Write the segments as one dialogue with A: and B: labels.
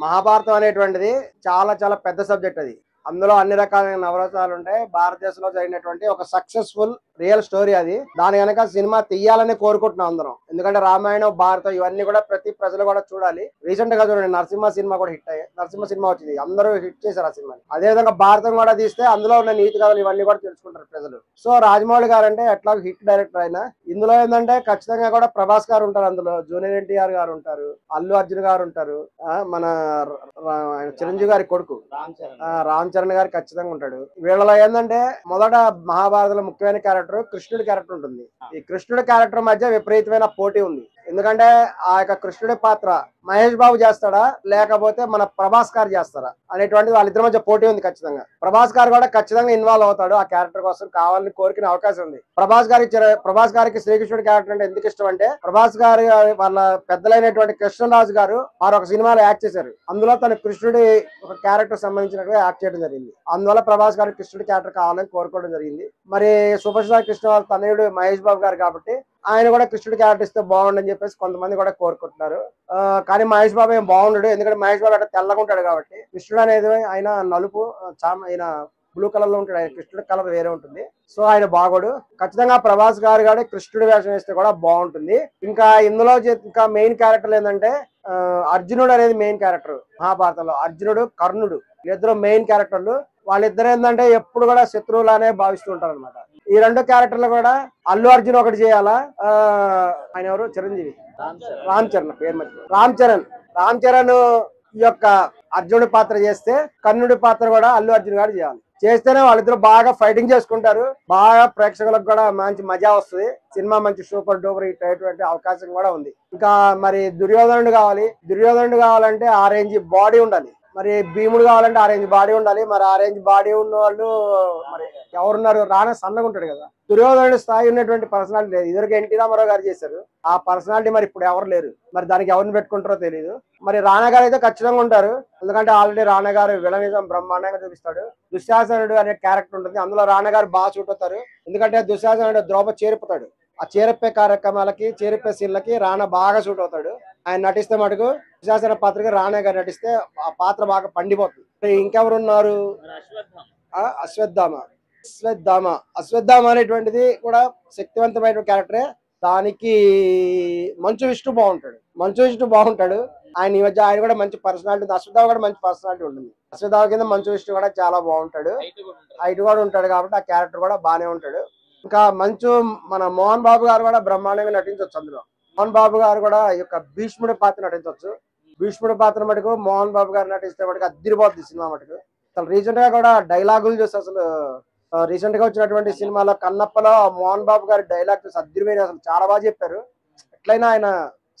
A: మహాభారతం అనేటువంటిది చాలా చాలా పెద్ద సబ్జెక్ట్ అది. అందులో అన్ని రకాలైన నవరసాలు ఉంటాయి. భారతదేశంలో జరిగినటువంటి ఒక సక్సెస్ఫుల్ రియల్ స్టోరీ అది. దాని కనుక సినిమా తీయాలని కోరుకుంటున్నాం అందరం. ఎందుకంటే రామాయణం, భారతం ఇవన్నీ కూడా ప్రతి ప్రజలు కూడా చూడాలి. రీసెంట్ గా చూడండి, నరసింహ సినిమా కూడా హిట్ అయ్యాయి. నరసింహ సినిమా వచ్చింది, అందరూ హిట్ చేశారు ఆ సినిమాని. అదే విధంగా భారతం కూడా తీస్తే అందులో ఉన్న నీతి కథలు ఇవన్నీ కూడా తెలుసుకుంటారు ప్రజలు. సో రాజమౌళి గారు అంటే ఎట్లా హిట్ డైరెక్టర్ అయినా, ఇందులో ఏంటంటే ఖచ్చితంగా కూడా ప్రభాస్ గారు ఉంటారు, అందులో జూనియర్ ఎన్టీఆర్ గారు ఉంటారు, అల్లు అర్జున్ గారు ఉంటారు, మన చిరంజీవి గారి కొడుకు రామ్ చరణ్ గారు ఖచ్చితంగా ఉంటాడు. వీళ్ళలో ఏంటంటే మొదట మహాభారతంలో ముఖ్యమైన క్యారెక్టర్ కృష్ణుడి క్యారెక్టర్ ఉంటుంది. ఈ కృష్ణుడి క్యారెక్టర్ మధ్య విపరీతమైన పోటీ ఉంది. ఎందుకంటే ఆ యొక్క కృష్ణుడి పాత్ర మహేష్ బాబు చేస్తాడా లేకపోతే మన ప్రభాస్ గారు చేస్తారా అనేటువంటిది వాళ్ళిద్దరి మధ్య పోటీ ఉంది. ఖచ్చితంగా ప్రభాస్ గారు కూడా ఖచ్చితంగా ఇన్వాల్వ్ అవుతాడు ఆ క్యారెక్టర్ కోసం, కావాలని కోరుకునే అవకాశం ఉంది. ప్రభాస్ గారికి శ్రీకృష్ణుడి క్యారెక్టర్ అంటే ఎందుకు ఇష్టం అంటే, ప్రభాస్ గారి వాళ్ళ పెద్దలైనటువంటి కృష్ణరాజు గారు వారు ఒక సినిమాలో యాక్ట్ చేశారు. అందులో తన కృష్ణుడి ఒక క్యారెక్టర్ సంబంధించినట్టుగా యాక్ట్ చేయడం జరిగింది. అందువల్ల ప్రభాస్ గారికి కృష్ణుడి క్యారెక్టర్ కావాలని కోరుకోవడం జరిగింది. మరి సూపర్ స్టార్ కృష్ణ వాళ్ళ తనయుడు మహేష్ బాబు గారు కాబట్టి ఆయన కూడా కృష్ణుడి క్యారెక్టర్ ఇస్తే బాగుండని చెప్పేసి కొంతమంది కూడా కోరుకుంటున్నారు. కానీ మహేష్ బాబు ఏం బాగుండడు, ఎందుకంటే మహేష్ బాబు అంటే తెల్లగా ఉంటాడు కాబట్టి. కృష్ణుడు అనేది ఆయన నలుపు, ఆయన బ్లూ కలర్ లో ఉంటాడు, ఆయన కృష్ణుడి కలర్ వేరే ఉంటుంది. సో ఆయన బాగోడు. ఖచ్చితంగా ప్రభాస్ గారు కానీ కృష్ణుడి వేషం వేస్తే కూడా బాగుంటుంది. ఇంకా ఇందులో ఇంకా మెయిన్ క్యారెక్టర్ ఏంటంటే అర్జునుడు అనేది మెయిన్ క్యారెక్టర్ మహాభారతంలో. అర్జునుడు, కర్ణుడు ఇద్దరు మెయిన్ క్యారెక్టర్లు. వాళ్ళిద్దరు ఏంటంటే ఎప్పుడు కూడా శత్రువులానే భావిస్తూ ఉంటారు అనమాట. ఈ రెండు క్యారెక్టర్లు కూడా అల్లు అర్జున్ ఒకటి చేయాలా, ఆయన ఎవరు, చిరంజీవి, రామ్ చరణ్ పేరు మర్చిపోయాను. రామ్ చరణ్ ఈ యొక్క అర్జునుడి పాత్ర చేస్తే కర్ణుడి పాత్ర కూడా అల్లు అర్జున్ గారు చేయాలి. చేస్తేనే వాళ్ళిద్దరు బాగా ఫైటింగ్ చేసుకుంటారు, బాగా ప్రేక్షకులకు కూడా మంచి మజా వస్తుంది, సినిమా మంచి సూపర్ డూపర్ హిట్ అయ్యేటువంటి అవకాశం కూడా ఉంది. ఇంకా మరి దుర్యోధనుడు కావాలంటే ఆ రేంజ్ బాడీ ఉండాలి. మరి భీముడు కావాలంటే ఆ రేంజ్ బాడీ ఉండాలి. మరి ఆ రేంజ్ బాడీ ఉన్న వాళ్ళు మరి ఎవరున్నారు? రానా సన్నగా ఉంటాడు కదా. దుర్యోధనుడి స్థాయి ఉన్నటువంటి పర్సనాలిటీ లేదు. ఇదివరకు ఎన్టీ రామారావు గారు చేశారు ఆ పర్సనాలిటీ, మరి ఇప్పుడు ఎవరు లేరు. మరి దానికి ఎవరిని పెట్టుకుంటారో తెలియదు. మరి రానా గారు అయితే ఖచ్చితంగా ఉంటారు, ఎందుకంటే ఆల్రెడీ రానా గారు విలనిజం బ్రహ్మాండంగా చూపిస్తాడు. దుశ్శాసనుడు అనే క్యారెక్టర్ ఉంటుంది, అందులో రానా గారు బాగా చూట్ అవుతారు. ఎందుకంటే దుశ్శాసనుడు ద్రౌపది చేరిపోతాడు. ఆ చేరిప్పే కార్యక్రమాలకి, చేరిప్పే సీన్లకి రానా బాగా సూట్ అవుతాడు. ఆయన నటిస్తే మటుకు దుశ్శాసన పాత్రకి రానా గారు నటిస్తే ఆ పాత్ర బాగా పండిపోతుంది. ఇంకెవరు ఉన్నారు? అశ్వత్థామ అనేటువంటిది కూడా శక్తివంతమైన క్యారెక్టరే. దానికి మంచు విష్ణు బాగుంటాడు. ఆయన ఈ మధ్య ఆయన కూడా మంచి పర్సనాలిటీ ఉంది. అశ్వత్థామ కూడా మంచి పర్సనాలిటీ ఉంటుంది. అశ్వత్థామ కింద మంచు విష్ణు కూడా చాలా బాగుంటాడు, హైట్ కూడా ఉంటాడు కాబట్టి ఆ క్యారెక్టర్ కూడా బాగానే ఉంటాడు. ఇంకా మన మోహన్ బాబు గారు కూడా బ్రహ్మాండంగా నటించవచ్చు. అందులో మోహన్ బాబు గారు కూడా ఈ యొక్క భీష్ముడి పాత్ర నటించవచ్చు. భీష్ముడి పాత్ర మటుకు మోహన్ బాబు గారు నటిస్తే మటుకు అదిరిపోద్ది సినిమా మటుకు. అసలు రీసెంట్ గా కూడా డైలాగులు చూసి అసలు రీసెంట్ గా వచ్చినటువంటి సినిమాలో కన్నప్పలో మోహన్ బాబు గారి డైలాగ్ చూసి అదిరిపోయిన, అసలు చాలా బాగా చెప్పారు. ఎట్లయినా ఆయన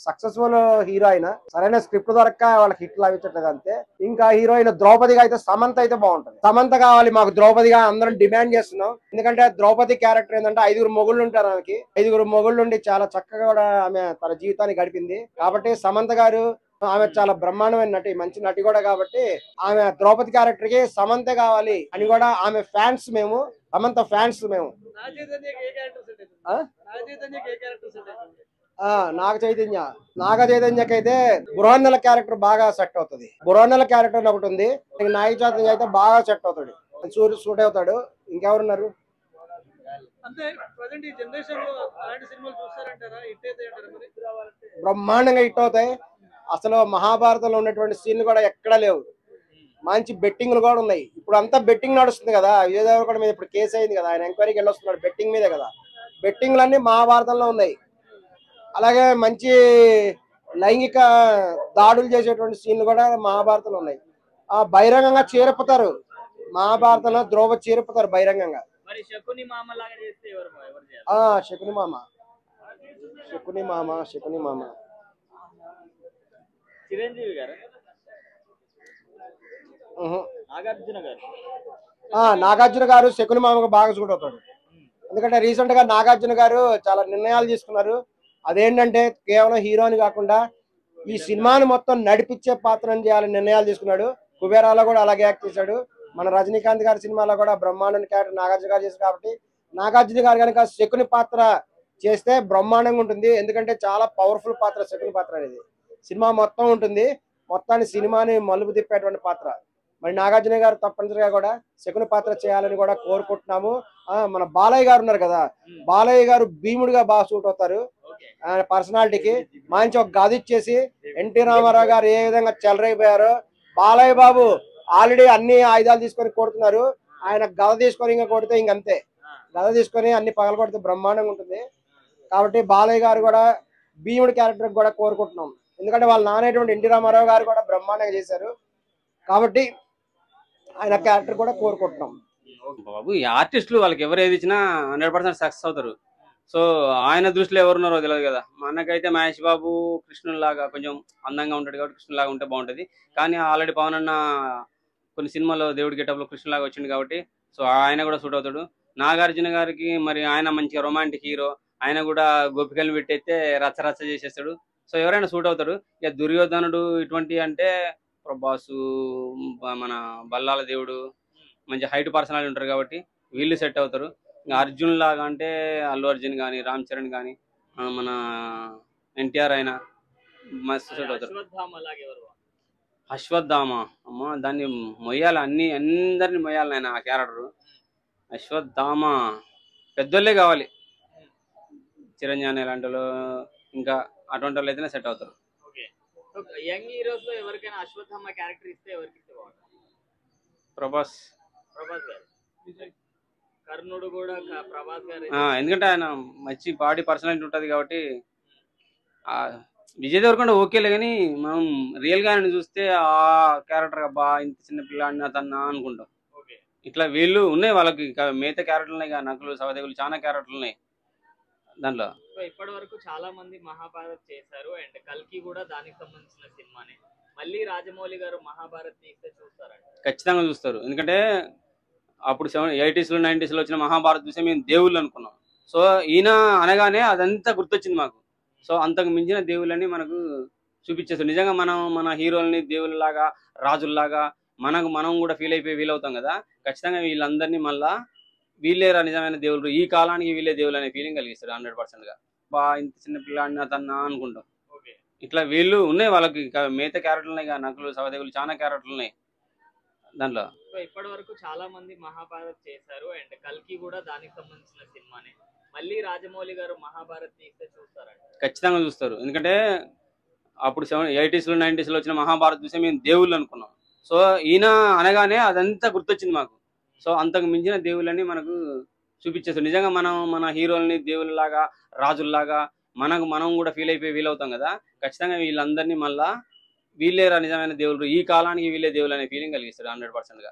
A: సక్సెస్ఫుల్ హీరో, అయినా సరైన స్క్రిప్ట్ దొరక్క వాళ్ళకి హిట్ లాభించట్లేదు అంతే. ఇంకా హీరోయిన్ ద్రౌపదిగా అయితే సమంత అయితే బాగుంటుంది. సమంత కావాలి మాకు ద్రౌపదిగా అందరం డిమాండ్ చేస్తున్నాం. ఎందుకంటే ద్రౌపది క్యారెక్టర్ ఏంటంటే 5 మొగుళ్ళు ఉంటారు ఆమెకి. 5 మొగుళ్ళు ఉండి చాలా చక్కగా కూడా ఆమె తన జీవితాన్ని గడిపింది. కాబట్టి సమంత గారు ఆమె చాలా బ్రహ్మాండమైన నటి, మంచి నటి కూడా. కాబట్టి ఆమె ద్రౌపది క్యారెక్టర్ కి సమంత కావాలి అని కూడా ఆమె ఫ్యాన్స్ మేము, సమంత ఫ్యాన్స్ మేము. నాగ చైతన్యకి అయితే బృహన్నెల క్యారెక్టర్ బాగా సెట్ అవుతుంది. బృహన్నెల క్యారెక్టర్ ఒకటి ఉంది, నాగ చైతన్య అయితే బాగా సెట్ అవుతాడు, సూట్ అవుతాడు. ఇంకెవరున్నారు? బ్రహ్మాండంగా హిట్ అవుతాయి. అసలు మహాభారతంలో ఉన్నటువంటి సీన్లు కూడా ఎక్కడా లేవు. మంచి బెట్టింగ్లు కూడా ఉన్నాయి. ఇప్పుడు అంతా బెట్టింగ్ నడుస్తుంది కదా, విజయ్ దేవరకొండ మీద ఇప్పుడు కేసు అయింది కదా, ఆయన ఎంక్వైరీకి వెళ్ళొస్తున్నాడు బెట్టింగ్ మీదే కదా. బెట్టింగ్లన్నీ మహాభారతంలో ఉన్నాయి. అలాగే మంచి లైంగిక దాడులు చేసేటువంటి సీన్లు కూడా మహాభారతంలో ఉన్నాయి. ఆ బహిరంగంగా చేరిపోతారు మహాభారతంలో, ద్రౌపది చేరిపోతారు బహిరంగంగా. శకుని మామ
B: చిరంజీవి గారు,
A: నాగార్జున గారు శకుని మామకు బాగా సూట్ అవుతాడు. ఎందుకంటే రీసెంట్ గా నాగార్జున గారు చాలా నిర్ణయాలు తీసుకున్నారు. అదేంటంటే కేవలం హీరోని కాకుండా ఈ సినిమాని మొత్తం నడిపించే పాత్రను చేయాలని నిర్ణయాలు తీసుకున్నాడు. కుబేరాలో కూడా అలాగే యాక్ట్ చేశాడు. మన రజనీకాంత్ గారి సినిమాలో కూడా బ్రహ్మాండం క్యారెక్టర్ నాగార్జున గారు చేశారు. కాబట్టి నాగార్జున గారు కనుక శకుని పాత్ర చేస్తే బ్రహ్మాండంగా ఉంటుంది. ఎందుకంటే చాలా పవర్ఫుల్ పాత్ర శకుని పాత్ర అనేది. సినిమా మొత్తం ఉంటుంది. మొత్తాన్ని సినిమాని మలుపు తిప్పేటువంటి పాత్ర. మరి నాగార్జున గారు తప్పనిసరిగా కూడా శకుని పాత్ర చేయాలని కూడా కోరుకుంటున్నాము. మన బాలయ్య గారు ఉన్నారు కదా, బాలయ్య గారు భీముడిగా బాగా సూట్ అవుతారు. ఆయన పర్సనాలిటీకి మంచి ఒక గది ఇచ్చేసి ఎన్టీ రామారావు గారు ఏ విధంగా చెలరైపోయారో బాలయ్య బాబు ఆల్రెడీ అన్ని ఆయుధాలు తీసుకొని కొడుతున్నారు. ఆయన గద తీసుకొని ఇంకా కొడితే ఇంకంతే, గద తీసుకొని అన్ని పగల కొడితే బ్రహ్మాండంగా ఉంటుంది. కాబట్టి బాలయ్య గారు కూడా భీముడి క్యారెక్టర్ కూడా కోరుకుంటున్నాం. ఎందుకంటే వాళ్ళ నానేటువంటి ఎన్టీ రామారావు గారు కూడా బ్రహ్మాండంగా చేశారు కాబట్టి ఆయన క్యారెక్టర్ కూడా కోరుకుంటున్నాం.
B: బాబు ఈ ఆర్టిస్టులు వాళ్ళకి ఎవరు ఏది ఇచ్చినా 100% సక్సెస్ అవుతారు. సో ఆయన దృష్టిలో ఎవరున్నారో తెలియదు కదా. మనకైతే మహేష్ బాబు కృష్ణులాగా కొంచెం అందంగా ఉంటాడు కాబట్టి కృష్ణులాగా ఉంటే బాగుంటుంది. కానీ ఆల్రెడీ పవన్ అన్న కొన్ని సినిమాలో దేవుడి గెటప్లో కృష్ణులాగా వచ్చింది కాబట్టి సో ఆయన కూడా సూట్ అవుతాడు. నాగార్జున గారికి మరి ఆయన మంచిగా రొమాంటిక్ హీరో, ఆయన కూడా గోపికలను పెట్టయితే రచ్చ రచ్చ చేసేస్తాడు. సో ఎవరైనా సూట్ అవుతారు. ఇక దుర్యోధనుడు ఇటువంటి అంటే ప్రభాసు, మన బల్లాల దేవుడు మంచి హైట్ పర్సనాలిటీ ఉంటారు కాబట్టి వీళ్ళు సెట్ అవుతారు. ఇంకా అర్జున్ లాగా అంటే అల్లు అర్జున్ కానీ, రామ్ చరణ్ కానీ, మన ఎన్టీఆర్ అయినా మస్తు సెట్ అవుతారు. అశ్వత్థామ అమ్మ దాన్ని మొయ్యాలి, అందరిని మొయ్యాలి ఆయన ఆ క్యారెక్టర్. అశ్వత్థామ పెద్దోళ్ళే కావాలి, చిరంజీవి లాంటి వాళ్ళు ఇంకా అటువంటి వాళ్ళు అయితేనే సెట్ అవుతారు.
C: యంగ్ హీరోస్ లో ఎవరికైనా అశ్వత్థామ క్యారెక్టర్ ఇస్తే ఎవరికి ఇస్తే బాగుంటుంది?
B: ప్రభాస్
C: గారు. కర్ణుడు కూడా ప్రభాస్ గారు,
B: ఎందుకంటే ఆయన మంచి బాడీ పర్సనాలిటీ ఉంటుంది కాబట్టి. విజయ్ దేవరకొండ ఓకేలే కానీ మనం రియల్ గా చూస్తే ఆ క్యారెక్టర్ అబ్బా ఇంత చిన్న పిల్లాడిని అతన్నా అనుకుంటాం. ఇట్లా వీళ్ళు ఉన్నాయి, వాళ్ళకి మిగతా క్యారెక్టర్లు ఉన్నాయి, నకులు సహదేవులు చాలా క్యారెక్టర్లు ఉన్నాయి దాంట్లో.
C: ఇప్పటి వరకు చాలా మంది మహాభారత్ చేశారు అండ్ కల్కి కూడా దానికి సంబంధించిన సినిమానే. మళ్ళీ రాజమౌళి గారు మహాభారత్ తీస్తే చూస్తారంట?
B: ఖచ్చితంగా చూస్తారు. ఎందుకంటే అప్పుడు 80s లో 90s లో వచ్చిన మహాభారత్ చూస్తే మేము దేవుళ్ళు అనుకున్నాం. సో ఈయన అనగానే అదంతా గుర్తొచ్చింది మాకు. సో అంతకు మించిన దేవుళ్ళని మనకు చూపించేస్తారు. నిజంగా మనం మన హీరోల్ని దేవుళ్ళలాగా, రాజుల్లాగా మనం కూడా ఫీల్ అయిపోయి ఫీల్ అవుతాం కదా. ఖచ్చితంగా వీళ్ళందరినీ మళ్ళా వీళ్ళేరా నిజమైన దేవుళ్ళు, ఈ కాలానికి వీళ్ళే దేవుళ్ళు అనే ఫీలింగ్ కలిగిస్తారు 100% గా. బా ఇంత చిన్న పిల్లాడిని అతన్నా అనుకుంటాం. ఇట్లా వీళ్ళు ఉన్నాయి, వాళ్ళకి మిగతా క్యారెక్టర్లు ఉన్నాయి, నకులు సహదేవులు చాలా క్యారెక్టర్లు ఉన్నాయి దాంట్లో.
C: ఇప్పటి వరకు చాలా మంది మహాభారత్ చేశారు అండ్ కల్కి కూడా దానికి సంబంధించిన సినిమానే. మళ్ళీ రాజమౌళి గారు మహాభారత్ తీస్తే చూస్తారంట?
B: ఖచ్చితంగా చూస్తారు. ఎందుకంటే అప్పుడు 80s లో 90s లో వచ్చిన మహాభారత్ చూస్తే మేము దేవుళ్ళు అనుకున్నాం. సో ఈయన అనగానే అదంతా గుర్తొచ్చింది మాకు. సో అంతకు మించిన దేవుళ్ళని మనకు చూపించేస్తారు. నిజంగా మనం మన హీరోల్ని దేవుళ్ళలాగా, రాజుల్లాగా మనం కూడా ఫీల్ అయిపోయి ఫీల్ అవుతాం కదా. ఖచ్చితంగా వీళ్ళందరినీ మళ్ళా వీళ్ళేరా నిజమైన దేవుళ్ళు, ఈ కాలానికి వీళ్ళే దేవుళ్ళు అనే ఫీలింగ్ కలిగిస్తారు 100% గా.